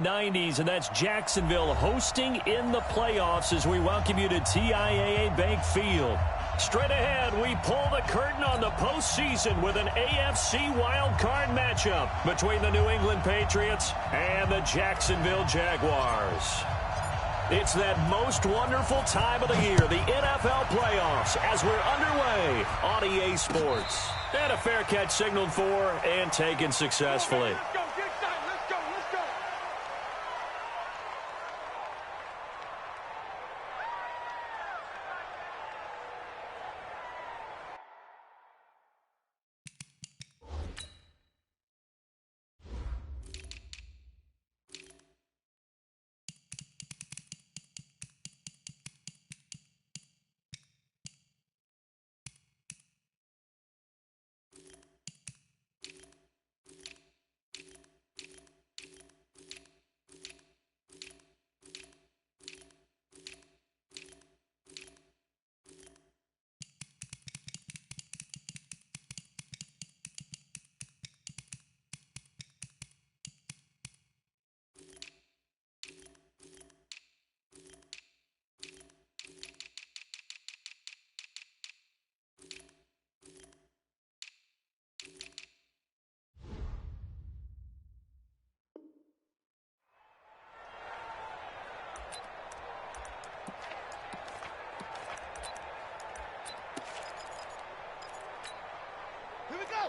90s, and that's Jacksonville hosting in the playoffs as we welcome you to TIAA Bank Field. Straight ahead, we pull the curtain on the postseason with an AFC wildcard matchup between the New England Patriots and the Jacksonville Jaguars. It's that most wonderful time of the year, the NFL playoffs, as we're underway on EA Sports. And a fair catch signaled for and taken successfully.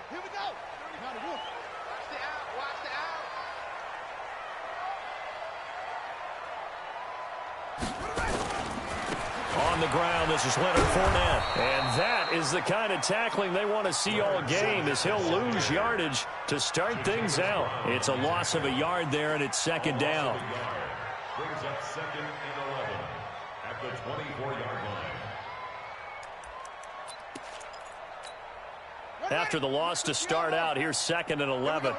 Here we go. Watch the out. Watch the out. On the ground, this is Leonard Fournette. And that is the kind of tackling they want to see all game, as he'll lose yardage to start things out. It's a loss of a yard there, and it's second down. Brings up second and 11 at the 24-yard line. After the loss to start out, here's second and 11.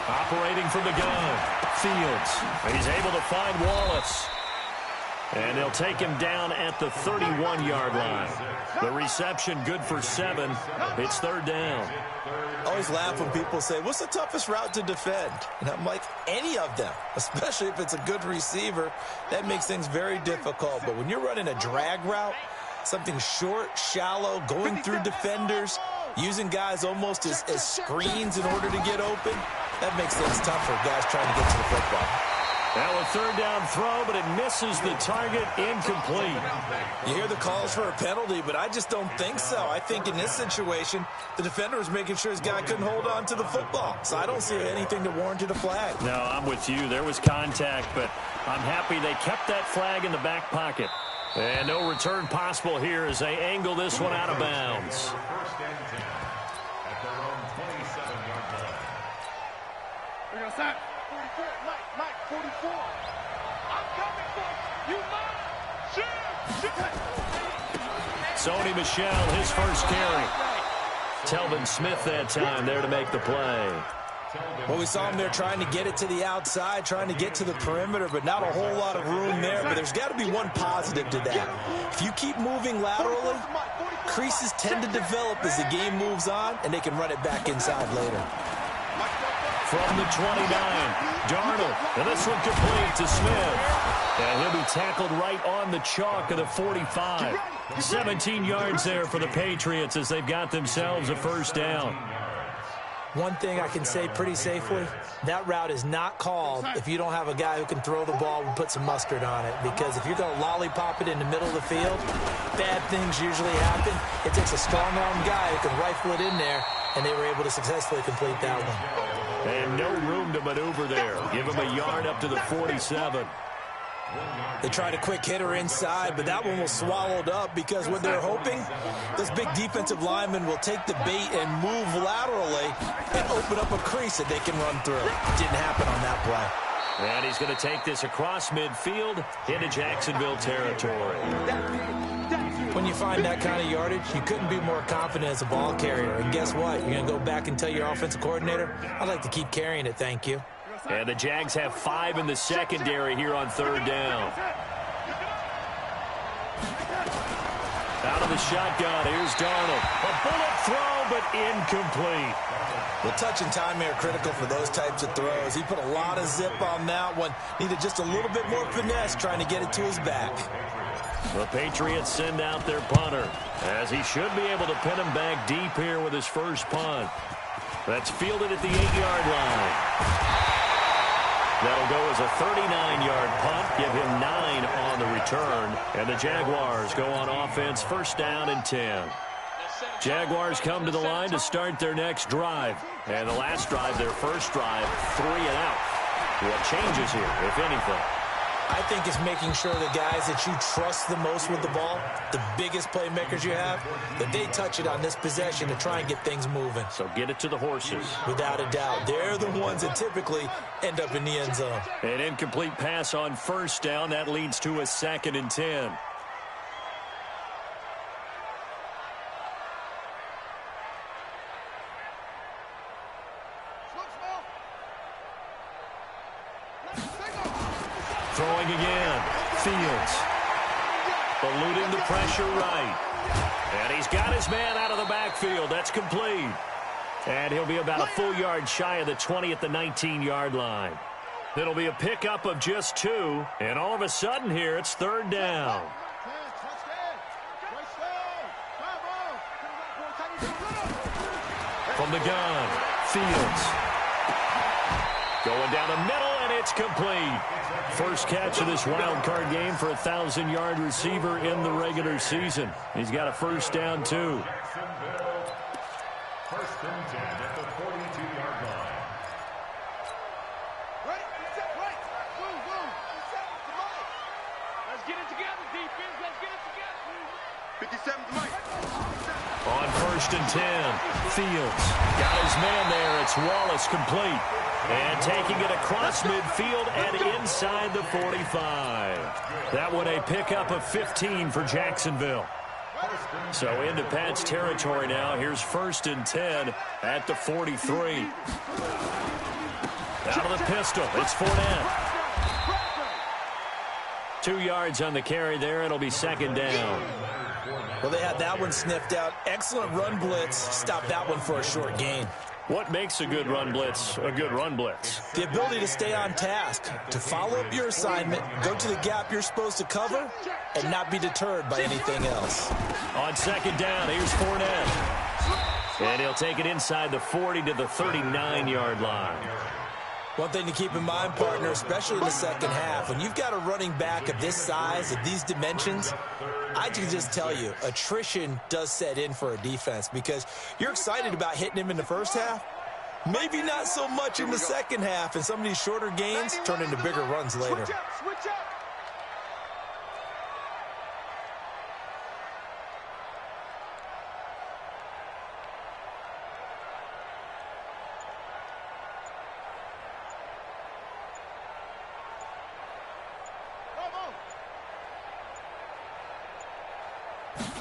Operating from the gun, Fields. He's able to find Wallace. And they'll take him down at the 31-yard line. The reception good for 7. It's third down. I always laugh when people say, what's the toughest route to defend? And I'm like, any of them, especially if it's a good receiver. That makes things very difficult. But when you're running a drag route, something short, shallow, going through defenders, using guys almost as screens in order to get open, that makes things tough for guys trying to get to the football. Now a third down throw, but it misses the target, incomplete. You hear the calls for a penalty, but I just don't think so. I think in this situation, the defender was making sure his guy couldn't hold on to the football. So I don't see anything that warranted a flag. No, I'm with you. There was contact, but I'm happy they kept that flag in the back pocket. And no return possible here as they angle this one out of bounds. First and 10 at their own 27-yard line. We're going to stop. 44, Mike, 44. I'm coming for you, Mike. Shoot. Sony Michel, his first carry. Telvin Smith that time there to make the play. Well, we saw him there trying to get it to the outside, trying to get to the perimeter, but not a whole lot of room there. But there's got to be one positive to that. If you keep moving laterally, creases tend to develop as the game moves on, and they can run it back inside later. From the 29, Darnold, and this one complete to Smith. And he'll be tackled right on the chalk of the 45. 17 yards there for the Patriots as they've got themselves a first down. One thing I can say pretty safely, that route is not called if you don't have a guy who can throw the ball and put some mustard on it. Because if you're going to lollipop it in the middle of the field, bad things usually happen. It takes a strong-arm guy who can rifle it in there, and they were able to successfully complete that one. And no room to maneuver there. Give him a yard up to the 47. They tried a quick hitter inside, but that one was swallowed up because what they're hoping, those big defensive linemen will take the bait and move laterally and open up a crease that they can run through. Didn't happen on that play. And he's going to take this across midfield into Jacksonville territory. When you find that kind of yardage, you couldn't be more confident as a ball carrier. And guess what? You're going to go back and tell your offensive coordinator, I'd like to keep carrying it, thank you. And the Jags have 5 in the secondary here on third down. Out of the shotgun, here's Darnold. A bullet throw, but incomplete. The touch and time are critical for those types of throws. He put a lot of zip on that one. Needed just a little bit more finesse trying to get it to his back. The Patriots send out their punter, as he should be able to pin him back deep here with his first punt. That's fielded at the 8-yard line. That'll go as a 39-yard punt, give him 9 on the return, and the Jaguars go on offense, first down and 10. Jaguars come to the line to start their next drive. And the last drive, their first drive, 3 and out. What changes here, if anything? I think it's making sure the guys that you trust the most with the ball, the biggest playmakers you have, that they touch it on this possession to try and get things moving. So get it to the horses. Without a doubt. They're the ones that typically end up in the end zone. An incomplete pass on first down. That leads to a 2nd and 10. Throwing again. Fields. Eluding the pressure right. And he's got his man out of the backfield. That's complete. And he'll be about a full yard shy of the 20 at the 19-yard line. It'll be a pickup of just 2. And all of a sudden here, it's 3rd down. From the gun, Fields. Going down the middle, and it's complete. First catch of this wild card game for a 1,000-yard receiver in the regular season. He's got a first down, too. First and 10 at the 42-yard line. Ready? Set, right. Boom, boom. Set, Mike. Let's get it together, defense. Let's get it together. 57's Mike. On first and 10, Fields got his man there. It's Wallace complete. And taking it across midfield and inside the 45. That one a pickup of 15 for Jacksonville. So into Pat's territory now. Here's first and 10 at the 43. Out of the pistol, it's Fournette. 2 yards on the carry there. It'll be 2nd down. Well, they had that one sniffed out. Excellent run blitz. Stopped that one for a short gain. What makes a good run blitz a good run blitz? The ability to stay on task, to follow up your assignment, go to the gap you're supposed to cover, and not be deterred by anything else. On 2nd down, here's Fournette. And he'll take it inside the 40 to the 39-yard line. One thing to keep in mind, partner, especially in the second half, when you've got a running back of this size, of these dimensions, I can just tell you, attrition does set in for a defense because you're excited about hitting him in the first half. Maybe not so much in the second half, and some of these shorter gains turn into bigger runs later. Switch up.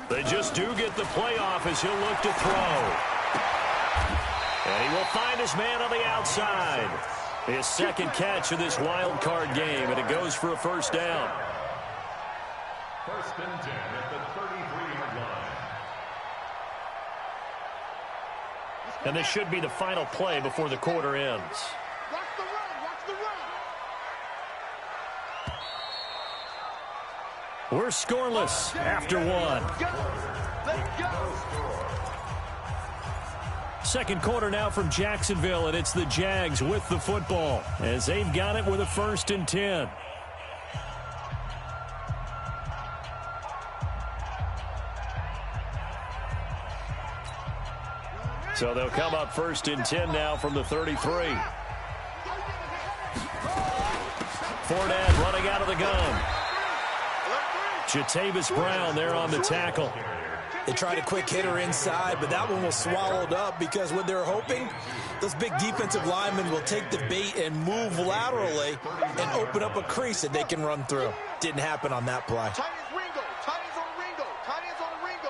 They just do get the playoff as he'll look to throw. And he will find his man on the outside. His 2nd catch of this wild card game, and it goes for a first down. First and 10 at the 33-yard line. And this should be the final play before the quarter ends. Watch the run. Watch the run. We're scoreless after 1. Let's go. Second quarter now from Jacksonville, and it's the Jags with the football as they've got it with a first and 10. So they'll come up first and 10 now from the 33. Fournette running out of the gun. Jatavis Brown there on the tackle. They tried a quick hitter inside, but that one was swallowed up because what they're hoping, those big defensive linemen will take the bait and move laterally and open up a crease that they can run through. Didn't happen on that play. Tight ends Ringo. Tight ends on Ringo. Tight ends on Ringo.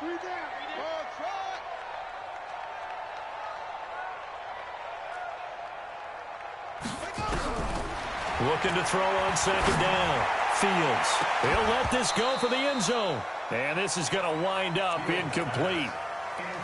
3 down. Looking to throw on 2nd down. Fields. He'll let this go for the end zone. And this is going to wind up incomplete.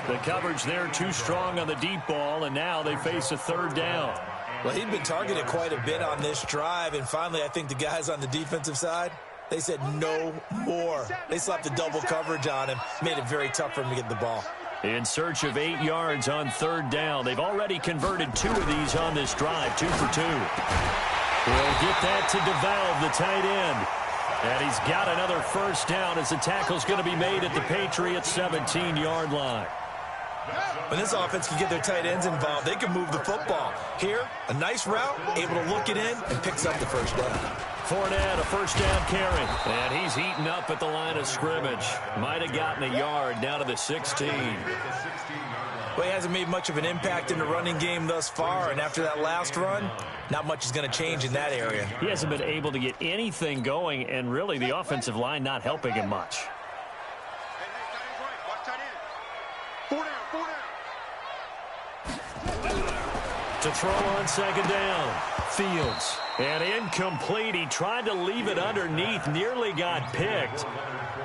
The coverage there too strong on the deep ball, and now they face a third down. Well, he'd been targeted quite a bit on this drive, and finally I think the guys on the defensive side, they said no more. They slapped the double coverage on him, made it very tough for him to get the ball. In search of 8 yards on third down. They've already converted 2 of these on this drive, 2 for 2. He'll get that to DeValve, the tight end. And he's got another first down as the tackle's going to be made at the Patriots' 17-yard line. When this offense can get their tight ends involved, they can move the football. Here, a nice route, able to look it in, and picks up the first down. Fournette, a first down carry. And he's eaten up at the line of scrimmage. Might have gotten a yard down to the 16. Well, he hasn't made much of an impact in the running game thus far, and after that last run, not much is going to change in that area. He hasn't been able to get anything going, and really the offensive line not helping him much. To throw on second down, Fields. And incomplete. He tried to leave it underneath, nearly got picked.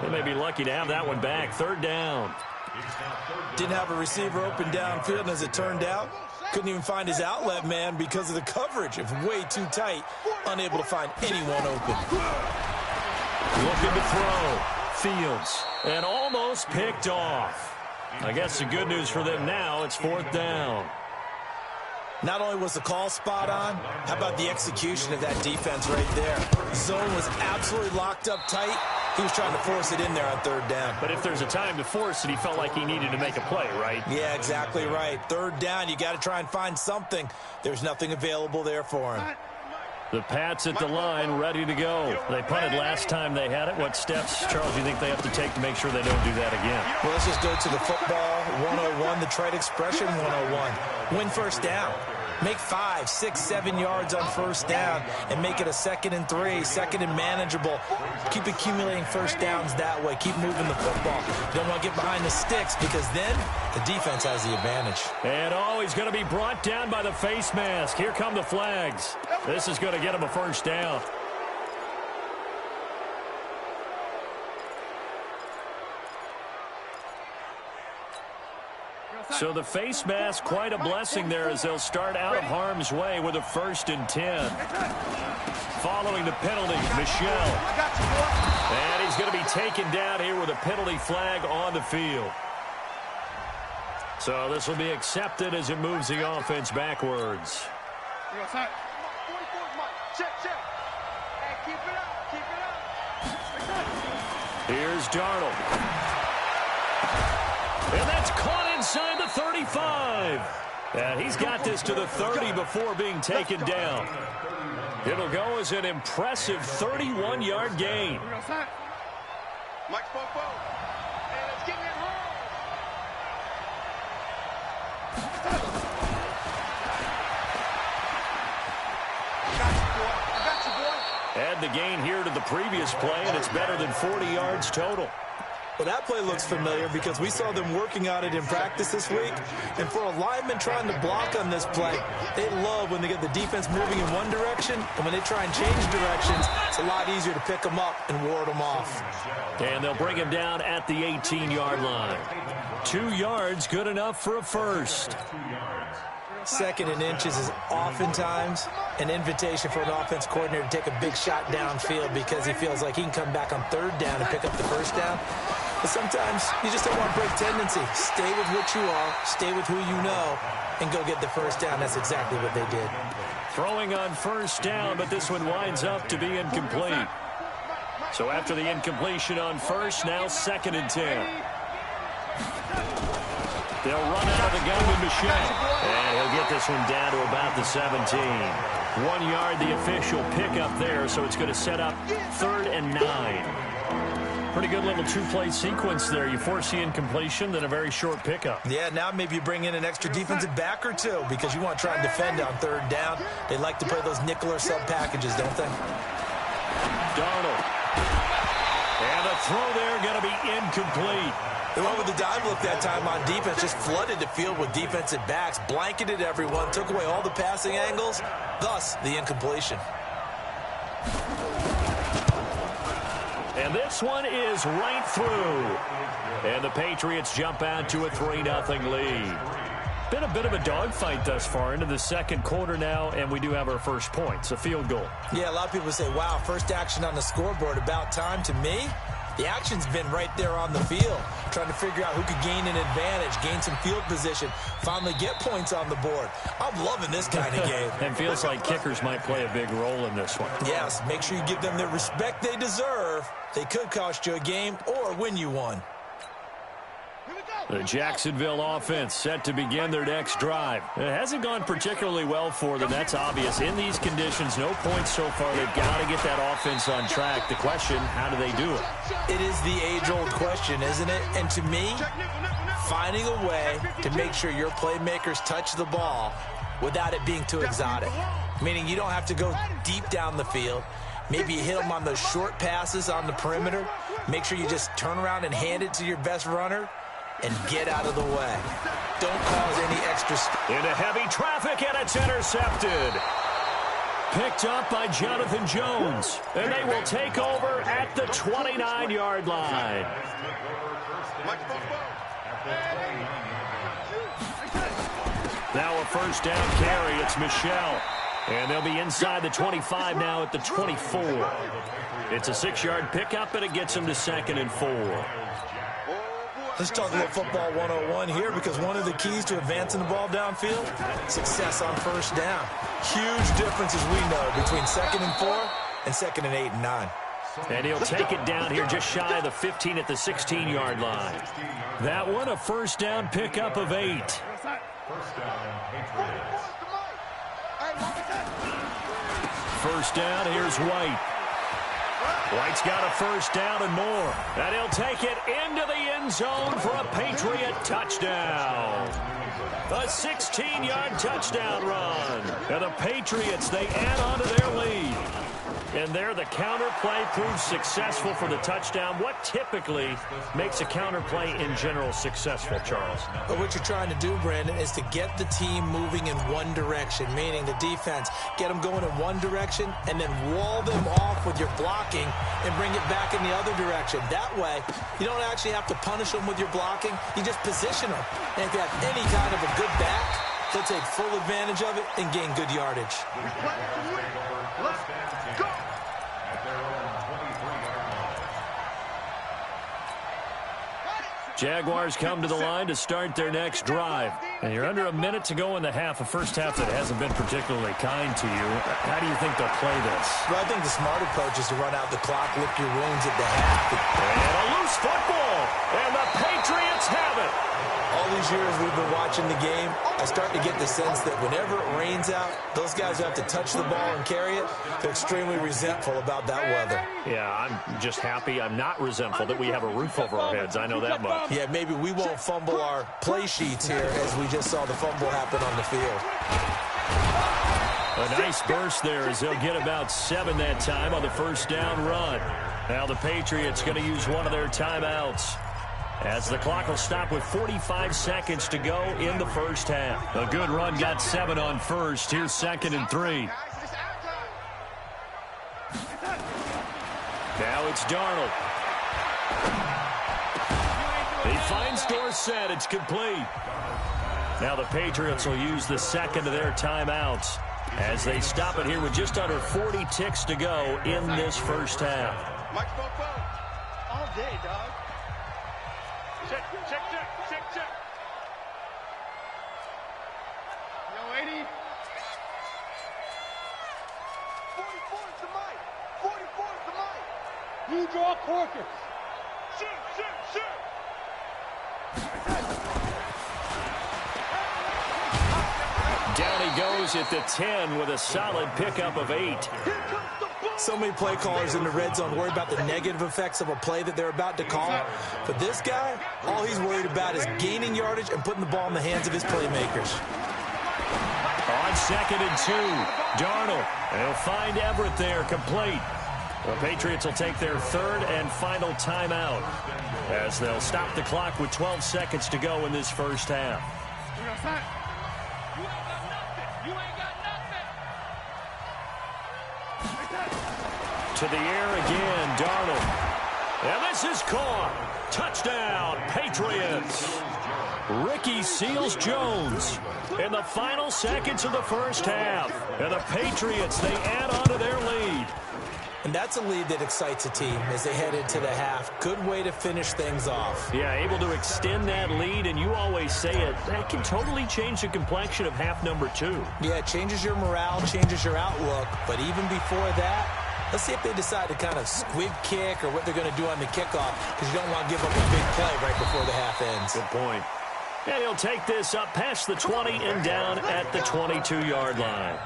They may be lucky to have that one back. Third down. Didn't have a receiver open downfield, and as it turned out, couldn't even find his outlet man because of the coverage. It was way too tight, unable to find anyone open. Looking to throw, Fields. And almost picked off. I guess the good news for them now, it's fourth down. Not only was the call spot on, how about the execution of that defense right there? Zone was absolutely locked up tight. He was trying to force it in there on third down. But if there's a time to force it, he felt like he needed to make a play, right? Yeah, exactly right. Third down, you got to try and find something. There's nothing available there for him. The Pats at the line, ready to go. They punted last time they had it. What steps, Charles, do you think they have to take to make sure they don't do that again? Well, let's just go to the football 101, the trade expression 101. Win first down. Make 5, 6, 7 yards on first down and make it a 2nd and 3, 2nd and manageable. Keep accumulating first downs that way. Keep moving the football. You don't want to get behind the sticks because then the defense has the advantage. And he's going to be brought down by the face mask. Here come the flags. This is going to get him a first down. So the face mask, quite a blessing there as they'll start out of harm's way with a 1st and 10. Following the penalty, Michel. And he's going to be taken down here with a penalty flag on the field. So this will be accepted as it moves the offense backwards. Here's Darnold. And that's caught inside the 35. And he's got this to the 30 before being taken down. It'll go as an impressive 31-yard gain. Mike Popo. And it's getting it wrong. I got you, boy. Add the gain here to the previous play, and it's better than 40 yards total. Well, that play looks familiar because we saw them working on it in practice this week. And for a lineman trying to block on this play, they love when they get the defense moving in one direction. And when they try and change directions, it's a lot easier to pick them up and ward them off. And they'll bring him down at the 18-yard line. 2 yards, good enough for a first. 2nd and inches is oftentimes an invitation for an offense coordinator to take a big shot downfield because he feels like he can come back on third down and pick up the first down. But sometimes you just don't want to break tendency. Stay with what you are, stay with who you know, and go get the first down. That's exactly what they did. Throwing on first down, but this one winds up to be incomplete. So after the incompletion on first, now 2nd and 10. They'll run out of the gun with Michel. And he'll get this one down to about the 17. 1 yard, the official pickup there, so it's going to set up 3rd and 9. Pretty good little 2-play sequence there. You force the incompletion, then a very short pickup. Yeah, now maybe you bring in an extra defensive back or two because you want to try and defend on third down. They like to play those nickel or sub packages, don't they? Darnold. And a throw there going to be incomplete. They went with the dime look that time on defense, just flooded the field with defensive backs, blanketed everyone, took away all the passing angles, thus the incompletion. And this one is right through. And the Patriots jump out to a 3-0 lead. Been a bit of a dogfight thus far into the second quarter now, and we do have our first points, a field goal. Yeah, a lot of people say, wow, first action on the scoreboard, about time. To me, the action's been right there on the field, trying to figure out who could gain an advantage, gain some field position, finally get points on the board. I'm loving this kind of game. It feels like kickers might play a big role in this one. Yes, make sure you give them the respect they deserve. They could cost you a game or win you one. The Jacksonville offense set to begin their next drive. It hasn't gone particularly well for them. That's obvious. In these conditions, no points so far. They've got to get that offense on track. The question, how do they do it? It is the age-old question, isn't it? And to me, finding a way to make sure your playmakers touch the ball without it being too exotic. Meaning you don't have to go deep down the field. Maybe you hit them on those short passes on the perimeter. Make sure you just turn around and hand it to your best runner and get out of the way. Don't cause any extra... Into heavy traffic, and it's intercepted. Picked up by Jonathan Jones. And they will take over at the 29-yard line. Now a first down carry. It's Michelle. And they'll be inside the 25 now at the 24. It's a 6-yard pickup, and it gets them to 2nd and 4. Let's talk a little football 101 here, because one of the keys to advancing the ball downfield, success on first down. Huge differences we know between 2nd and 4 and 2nd and 8 and 9. And he'll take it down here just shy of the 15 at the 16-yard line. That one a first down pickup of 8. First down, here's White. White's got a first down and more. And he'll take it into the end zone for a Patriot touchdown. A 16-yard touchdown run. And the Patriots, they add on to their lead. And there the counter play proves successful for the touchdown. What typically makes a counter play in general successful, Charles? But what you're trying to do, Brandon, is to get the team moving in one direction, meaning the defense, get them going in one direction and then wall them off with your blocking and bring it back in the other direction. That way, you don't actually have to punish them with your blocking. You just position them. And if you have any kind of a good back, they'll take full advantage of it and gain good yardage. Jaguars come to the line to start their next drive. And you're under a minute to go in the half, a first half that hasn't been particularly kind to you. How do you think they'll play this? Well, I think the smart approach is to run out the clock, lick your wounds at the half. And a loose football. And the Patriots have it. All these years we've been watching the game, I start to get the sense that whenever it rains out, those guys who have to touch the ball and carry it, they're extremely resentful about that weather. Yeah, I'm just happy I'm not resentful that we have a roof over our heads. I know that much. Yeah, maybe we won't fumble our play sheets here as we just saw the fumble happen on the field. A nice burst there as they'll get about 7 that time on the first down run. Now the Patriots going to use one of their timeouts, as the clock will stop with 45 seconds to go in the first half. A good run got 7 on first. Here's 2nd and 3. Now it's Darnold. He finds Dorsett. It's complete. Now the Patriots will use the second of their timeouts as they stop it here with just under 40 ticks to go in this first half. All day, dog. Check. Yo, 80. 44 is the mic. 44 is the mic. You draw corkers. Shoot. Down he goes at the 10 with a solid pickup of 8. So many play callers in the red zone worry about the negative effects of a play that they're about to call. But this guy, all he's worried about is gaining yardage and putting the ball in the hands of his playmakers. On 2nd and 2, Darnold. They'll find Everett there, complete. The Patriots will take their third and final timeout as they'll stop the clock with 12 seconds to go in this first half. To the air again, Darnold. And this is caught. Touchdown, Patriots. Ricky Seals-Jones in the final seconds of the first half. And the Patriots, they add on to their lead. And that's a lead that excites a team as they head into the half. Good way to finish things off. Yeah, able to extend that lead, and you always say it, that can totally change the complexion of half number 2. Yeah, it changes your morale, changes your outlook. But even before that, let's see if they decide to kind of squib kick or what they're going to do on the kickoff, because you don't want to give up a big play right before the half ends. Good point. And he'll take this up past the 20 and down at the 22-yard line.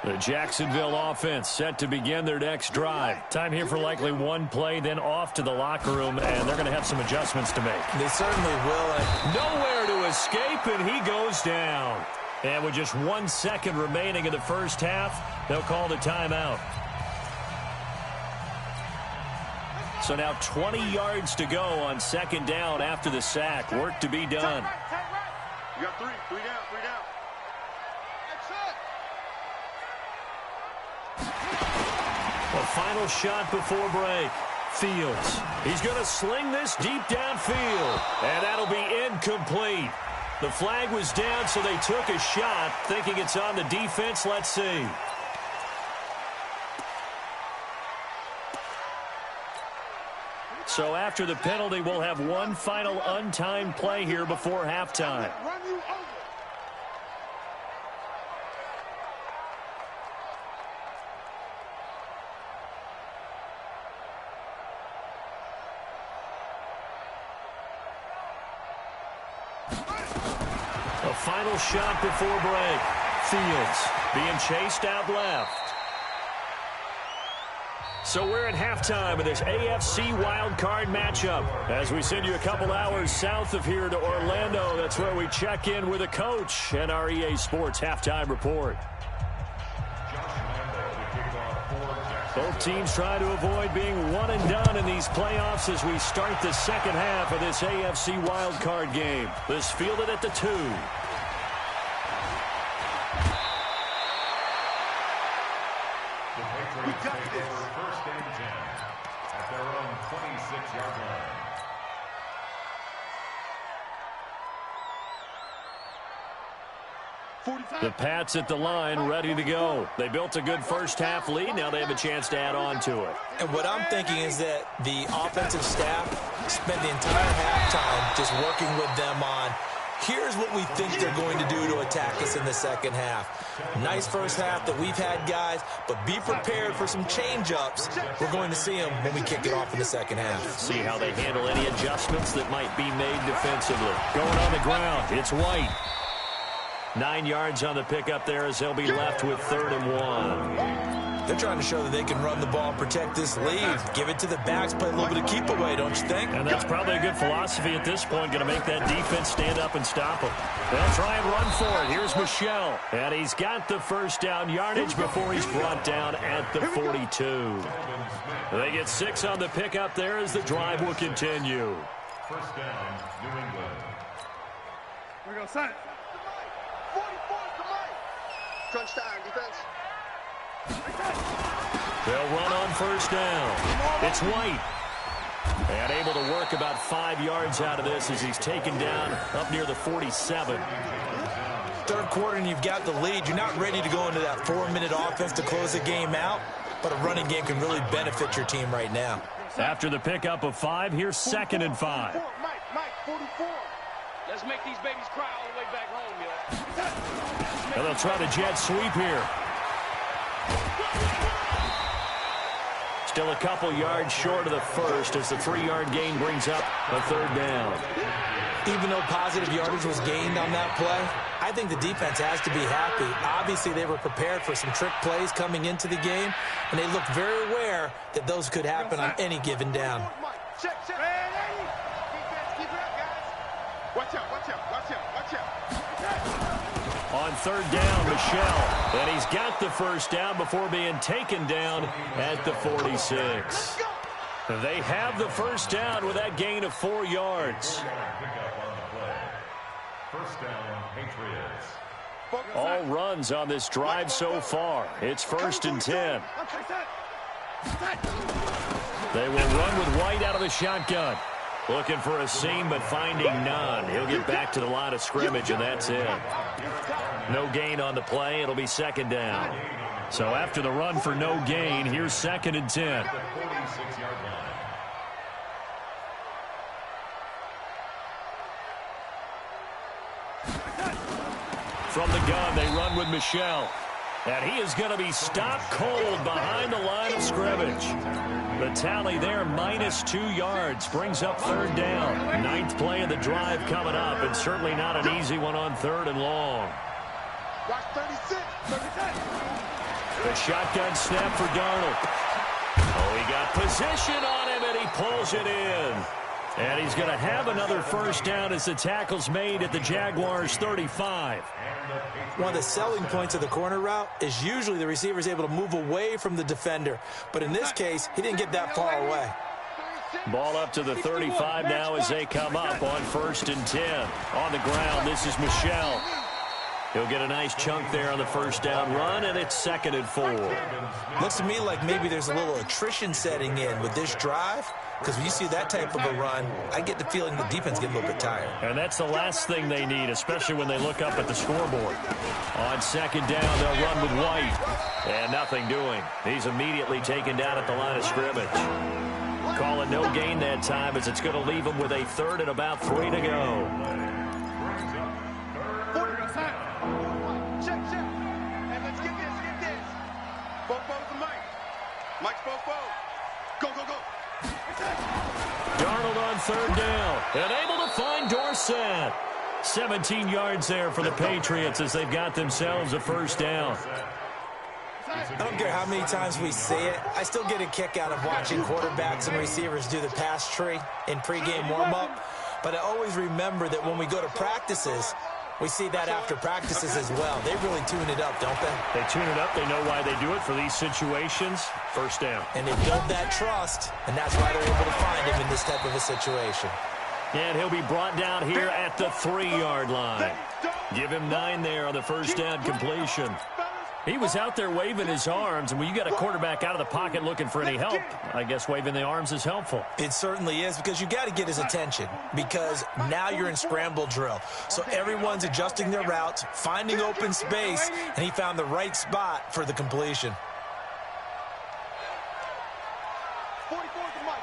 The Jacksonville offense set to begin their next drive. Time here for likely one play, then off to the locker room, and they're going to have some adjustments to make. They certainly will. Nowhere to escape, and he goes down. And with just 1 second remaining in the first half, they'll call the timeout. So now 20 yards to go on second down after the sack. Work to be done. You got three down. The final shot before break. Fields. He's going to sling this deep downfield. And that'll be incomplete. The flag was down, so they took a shot, thinking it's on the defense. Let's see. So after the penalty, we'll have one final untimed play here before halftime. A final shot before break. Fields being chased out left. So we're at halftime of this AFC wildcard matchup. As we send you a couple hours south of here to Orlando, that's where we check in with a coach and our EA Sports halftime report. Both teams try to avoid being one and done in these playoffs as we start the second half of this AFC wildcard game. This fielded at the 2. We got this. First and 10 at their own 26-yard line. The Pats at the line, ready to go. They built a good first-half lead. Now they have a chance to add on to it. And what I'm thinking is that the offensive staff spent the entire halftime just working with them on, here's what we think they're going to do to attack us in the second half. Nice first half that we've had, guys, but be prepared for some change-ups. We're going to see them when we kick it off in the second half. See how they handle any adjustments that might be made defensively. Going on the ground, it's White. 9 yards on the pickup there as they'll be left with 3rd and 1. They're trying to show that they can run the ball and protect this lead. Give it to the backs, play a little bit of keep away, don't you think? And that's probably a good philosophy at this point, going to make that defense stand up and stop them. They'll try and run for it. Here's Michelle. And he's got the first down yardage before he's brought down at the 42. They get 6 on the pickup there as the drive will continue. First down, New England. Here we go, son. 44 to Mike. Crunch time, defense. They'll run on first down. It's White. And able to work about 5 yards out of this as he's taken down up near the 47. Third quarter and you've got the lead. You're not ready to go into that 4-minute offense to close the game out, but a running game can really benefit your team right now. After the pickup of 5, here's 2nd and 5. Mike, 44. Let's make these babies cry all the way back home, yo. And they'll try the jet sweep here. Still a couple yards short of the first as the 3-yard gain brings up a 3rd down. Even though positive yardage was gained on that play, I think the defense has to be happy. Obviously, they were prepared for some trick plays coming into the game, and they looked very aware that those could happen on any given down. Check. Defense, keep it up, guys. Watch out. On 3rd down, Michelle. And he's got the first down before being taken down at the 46. They have the first down with that gain of 4 yards. down, Patriots. All runs on this drive so far. It's 1st and 10. They will run with White out of the shotgun. Looking for a seam, but finding none. He'll get back to the line of scrimmage, and that's it. No gain on the play. It'll be 2nd down. So after the run for no gain, here's 2nd and 10. 46-yard line. From the gun, they run with Michel. And he is going to be stopped cold behind the line of scrimmage. The tally there, -2 yards, brings up 3rd down. 9th play of the drive coming up, and certainly not an easy one on 3rd and long. Watch 36, 36. The shotgun snap for Darnold. Oh, he got position on him, and he pulls it in. And he's going to have another 1st down as the tackle's made at the Jaguars' 35. One of the selling points of the corner route is usually the receiver is able to move away from the defender. But in this case, he didn't get that far away. Ball up to the 35 now as they come up on 1st and 10. On the ground, this is Michel. He'll get a nice chunk there on the 1st down run, and it's 2nd and 4. Looks to me like maybe there's a little attrition setting in with this drive, because when you see that type of a run, I get the feeling the defense get a little bit tired. And that's the last thing they need, especially when they look up at the scoreboard. On 2nd down, they'll run with White. And nothing doing. He's immediately taken down at the line of scrimmage. Calling no gain that time as it's going to leave him with a 3rd and about 3 to go. Darnold on 3rd down, and able to find Dorsett. 17 yards there for the Patriots as they've got themselves a 1st down. I don't care how many times we see it. I still get a kick out of watching quarterbacks and receivers do the pass tree in pregame warm-up. But I always remember that when we go to practices, we see that after practices as well. They really tune it up, don't they? They tune it up. They know why they do it for these situations. 1st down. And they build that trust, and that's why they're able to find him in this type of a situation. And he'll be brought down here at the 3-yard line. Give him 9 there on the 1st down completion. He was out there waving his arms, and when you got a quarterback out of the pocket looking for any help, I guess waving the arms is helpful. It certainly is, because you got to get his attention, because now you're in scramble drill. So everyone's adjusting their routes, finding open space, and he found the right spot for the completion.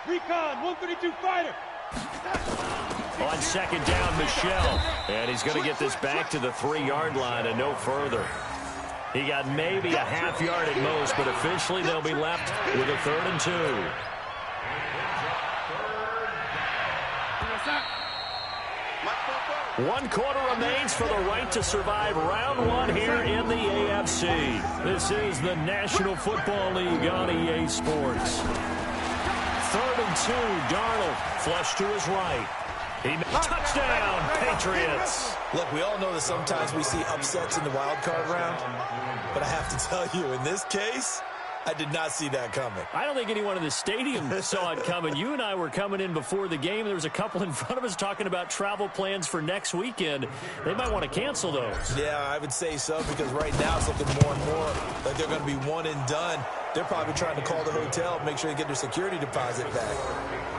Recon, 132 fighter. On 2nd down, Michel. And he's going to get this back to the 3-yard line and no further. He got maybe a half yard at most, but officially they'll be left with a 3rd and 2. One quarter remains for the right to survive round 1 here in the AFC. This is the National Football League on EA Sports. 3rd and 2, Darnold, flush to his right. Touchdown, Patriots. Look, we all know that sometimes we see upsets in the wild card round, but I have to tell you, in this case, I did not see that coming. I don't think anyone in the stadium saw it coming. You and I were coming in before the game. There was a couple in front of us talking about travel plans for next weekend. They might want to cancel those. Yeah, I would say so, because right now it's looking more and more like they're going to be one and done. They're probably trying to call the hotel and make sure they get their security deposit back.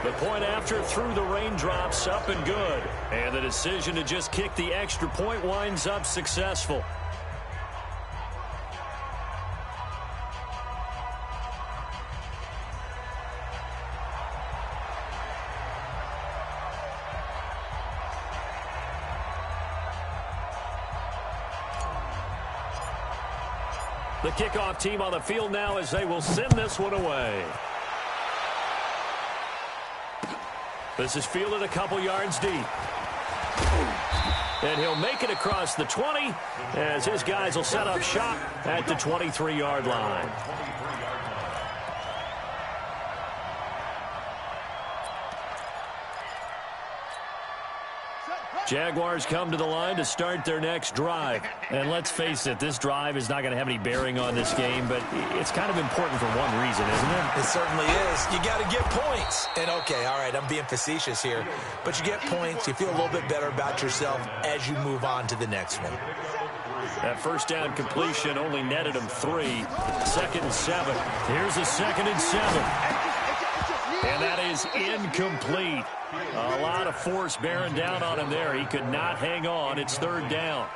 The point after through the raindrops, up and good. And the decision to just kick the extra point winds up successful. The kickoff team on the field now as they will send this one away. This is fielded a couple yards deep. And he'll make it across the 20 as his guys will set up shop at the 23-yard line. Jaguars come to the line to start their next drive. And let's face it, this drive is not going to have any bearing on this game, but it's kind of important for one reason, isn't it? It certainly is. You got to get points. And, okay, all right, I'm being facetious here, but you get points, you feel a little bit better about yourself as you move on to the next one. That first down completion only netted him 3. 2nd and 7. Here's a 2nd and 7. And that is incomplete. A lot of force bearing down on him there. He could not hang on. It's 3rd down.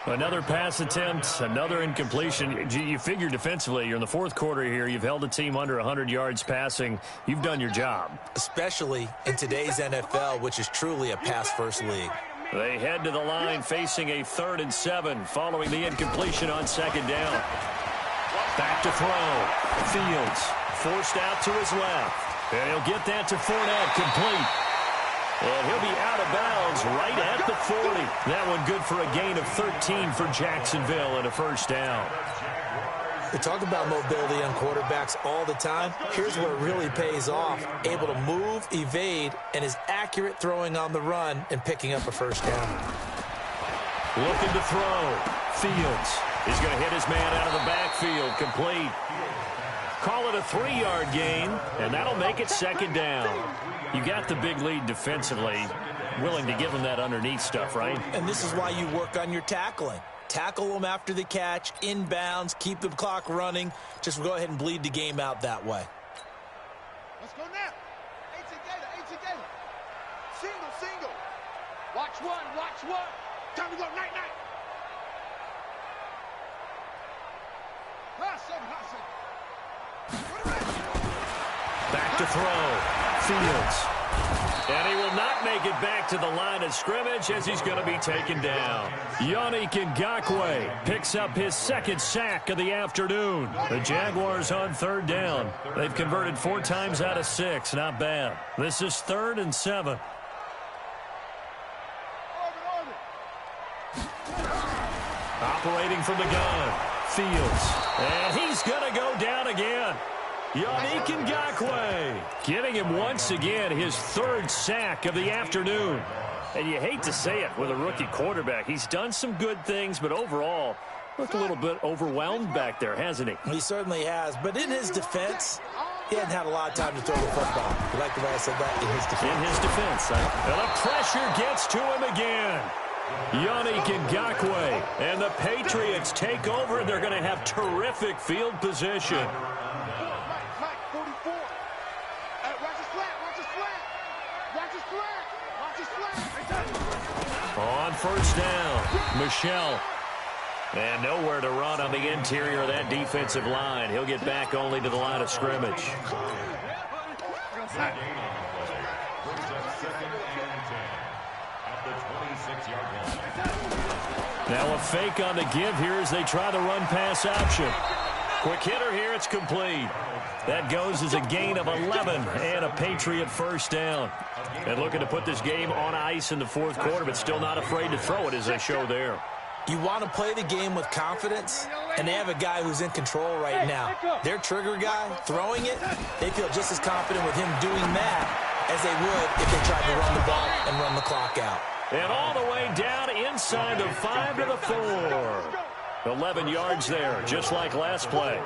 Another pass attempt, another incompletion. You figure defensively, you're in the 4th quarter here. You've held a team under 100 yards passing. You've done your job. Especially in today's NFL, which is truly a pass-first league. They head to the line facing a 3rd and 7 following the incompletion on 2nd down. Back to throw. Fields forced out to his left. And he'll get that to Fournette, complete. And he'll be out of bounds right at the 40. That one good for a gain of 13 for Jacksonville and a 1st down. We talk about mobility on quarterbacks all the time. Here's where it really pays off. Able to move, evade, and is accurate throwing on the run and picking up a 1st down. Looking to throw. Fields is going to hit his man out of the backfield, complete. Call it a 3-yard gain, and that'll make it 2nd down. You got the big lead defensively, willing to give them that underneath stuff, right? And this is why you work on your tackling. Tackle them after the catch, inbounds, keep the clock running. Just go ahead and bleed the game out that way. Let's go now. A-together. Single. Watch one. Time to go, night. Last second. Back to throw. Fields. And he will not make it back to the line of scrimmage as he's going to be taken down. Yannick Ngakoue picks up his 2nd sack of the afternoon. The Jaguars on 3rd down. They've converted 4 times out of 6. Not bad. This is 3rd and 7. Operating from the gun. Fields. And he's going to go down again. Yannick Ngakoue giving him once again his 3rd sack of the afternoon. And you hate to say it with a rookie quarterback. He's done some good things, but overall, looked a little bit overwhelmed back there, hasn't he? He certainly has. But in his defense, he hadn't had a lot of time to throw the football. You like the way I said that? In his defense. In his defense. And the pressure gets to him again. Yannick Ngakoue. And the Patriots take over, and they're going to have terrific field position. On 1st down, Michel. And nowhere to run on the interior of that defensive line. He'll get back only to the line of scrimmage. Now a fake on the give here as they try the run-pass option. Quick hitter here, it's complete. That goes as a gain of 11 and a Patriot 1st down. And looking to put this game on ice in the 4th quarter, but still not afraid to throw it as they show there. You want to play the game with confidence, and they have a guy who's in control right now. Their trigger guy, throwing it, they feel just as confident with him doing that as they would if they tried to run the ball and run the clock out. And all the way down inside the 5 to the 4. 11 yards there, just like last play.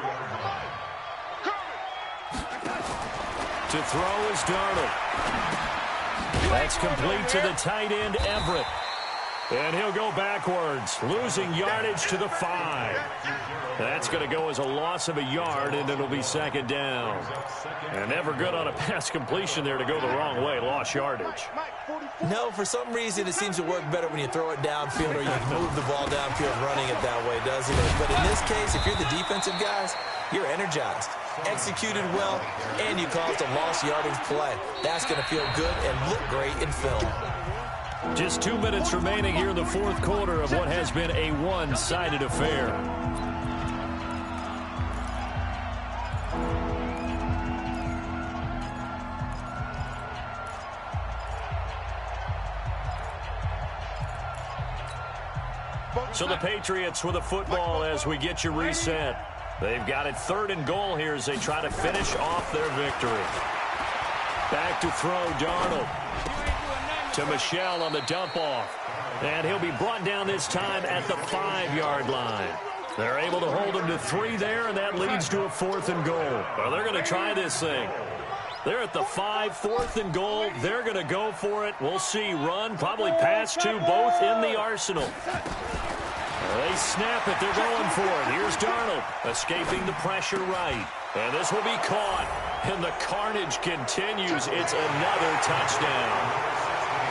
To throw is Darnold. That's complete to the tight end, Everett. And he'll go backwards, losing yardage to the 5. That's going to go as a loss of a yard, and it'll be 2nd down. And never good on a pass completion there to go the wrong way, lost yardage. No, for some reason it seems to work better when you throw it downfield or you move the ball downfield running it that way, doesn't it? But in this case, if you're the defensive guys, you're energized, executed well, and you caused a lost yardage play. That's going to feel good and look great in film. Just 2 minutes remaining here in the 4th quarter of what has been a one-sided affair. So the Patriots with a football as we get you reset. They've got it 3rd and goal here as they try to finish off their victory. Back to throw, Darnold. to Michelle on the dump-off. And he'll be brought down this time at the 5-yard line. They're able to hold him to 3 there, and that leads to a 4th and goal. Well, they're going to try this thing. They're at the 5, 4th and goal. They're going to go for it. We'll see. Run, probably pass to both in the arsenal. They snap it. They're going for it. Here's Darnold escaping the pressure right. And this will be caught. And the carnage continues. It's another touchdown.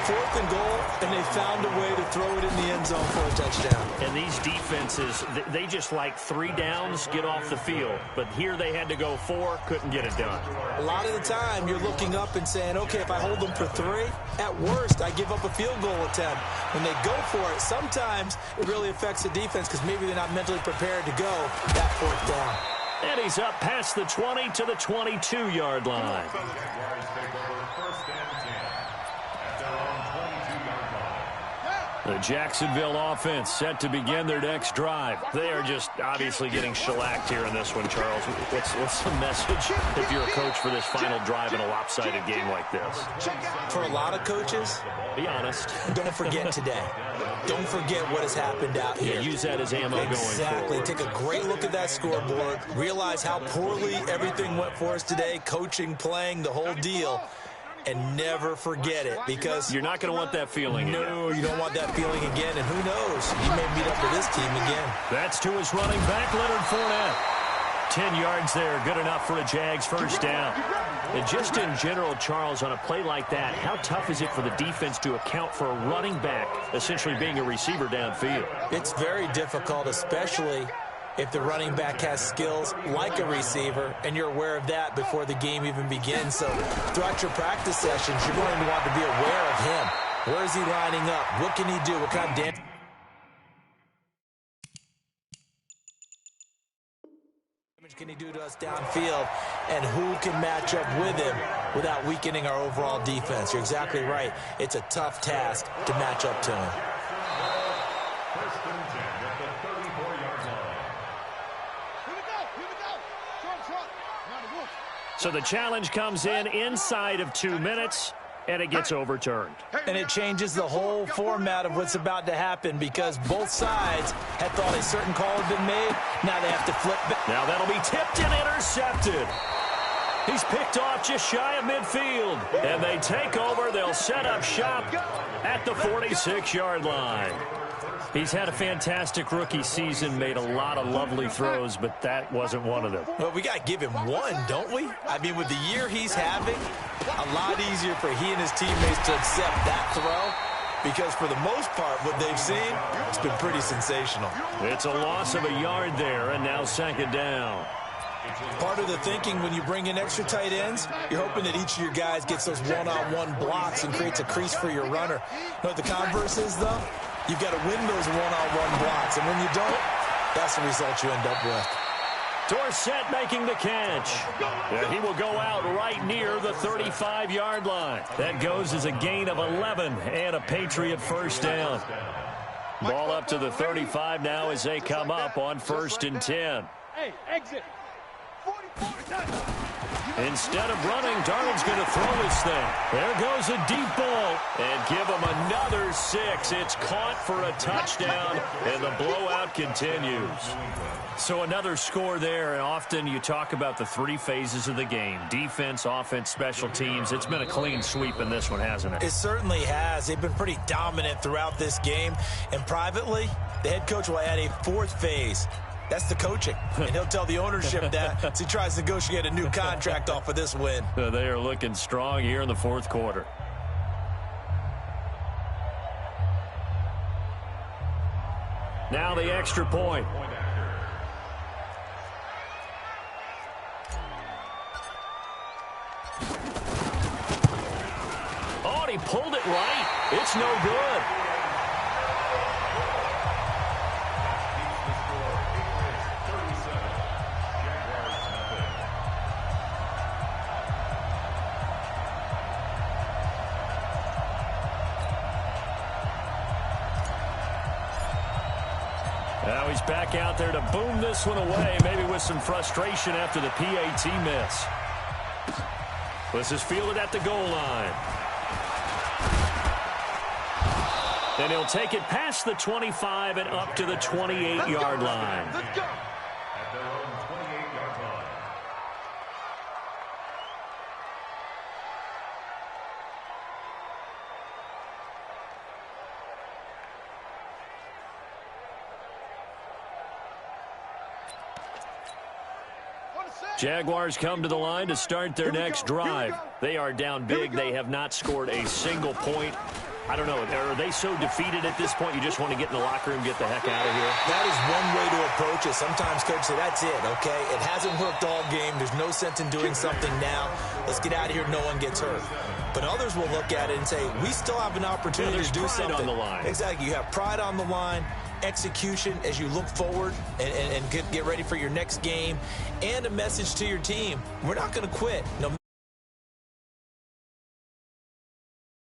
4th and goal, and they found a way to throw it in the end zone for a touchdown. And these defenses, they just like 3 downs, get off the field. But here they had to go 4, couldn't get it done. A lot of the time, you're looking up and saying, okay, if I hold them for 3, at worst, I give up a field goal attempt. When they go for it, sometimes it really affects the defense because maybe they're not mentally prepared to go that 4th down. And he's up past the 20 to the 22-yard line. The Jacksonville offense set to begin their next drive. They are just obviously getting shellacked here in this one, Charles. What's the message if you're a coach for this final drive in a lopsided game like this? For a lot of coaches, be honest. Don't forget today. Don't forget what has happened out here. Yeah, use that as ammo going forward. Exactly. Take a great look at that scoreboard. Realize how poorly everything went for us today. Coaching, playing, the whole deal. And never forget it, because you're not going to want that feeling again. No, you don't want that feeling again, and who knows? He may meet up with this team again. That's to his running back, Leonard Fournette. 10 yards there, good enough for a Jags first down. And just in general, Charles, on a play like that, how tough is it for the defense to account for a running back essentially being a receiver downfield? It's very difficult, especially if the running back has skills like a receiver, and you're aware of that before the game even begins. So throughout your practice sessions, you're going to want to be aware of him. Where is he lining up? What can he do? What kind of damage can he do to us downfield? And who can match up with him without weakening our overall defense? You're exactly right. It's a tough task to match up to him. So the challenge comes in inside of 2 minutes, and it gets overturned. And it changes the whole format of what's about to happen, because both sides had thought a certain call had been made. Now they have to flip back. Now that'll be tipped and intercepted. He's picked off just shy of midfield. And they take over. They'll set up shop at the 46-yard line. He's had a fantastic rookie season, made a lot of lovely throws, but that wasn't one of them. Well, we got to give him one, don't we? I mean, with the year he's having, a lot easier for he and his teammates to accept that throw, because for the most part, what they've seen, it's been pretty sensational. It's a loss of a yard there, and now 2nd down. Part of the thinking when you bring in extra tight ends, you're hoping that each of your guys gets those one-on-one blocks and creates a crease for your runner. You know what the converse is, though? You've got to win those one-on-one blocks, and when you don't, that's the result you end up with. Dorsett making the catch. And he will go out right near the 35-yard line. That goes as a gain of 11 and a Patriot first down. Ball up to the 35 now as they come up on 1st and 10. Hey, exit. Instead of running, Darnold's going to throw this thing. There goes a deep ball. And give him another 6. It's caught for a touchdown, and the blowout continues. So another score there, and often you talk about the 3 phases of the game. Defense, offense, special teams. It's been a clean sweep in this one, hasn't it? It certainly has. They've been pretty dominant throughout this game. And privately, the head coach will add a 4th phase. That's the coaching. And he'll tell the ownership that as he tries to negotiate a new contract off of this win. They are looking strong here in the 4th quarter. Now the extra point. Oh, and he pulled it right. It's no good. Now he's back out there to boom this one away, maybe with some frustration after the PAT miss. This is fielded at the goal line. And he'll take it past the 25 and up to the 28-yard line. Let's go. At their own 28-yard line. Jaguars come to the line to start their next drive. They are down big. They have not scored a single point. I don't know. Are they so defeated at this point you just want to get in the locker room, get the heck out of here? That is one way to approach it. Sometimes coaches say, that's it, okay? It hasn't worked all game. There's no sense in doing something now. Let's get out of here. No one gets hurt. But others will look at it and say, we still have an opportunity to do something. On the line. Exactly. You have pride on the line, execution as you look forward and get ready for your next game, and a message to your team. We're not going to quit. No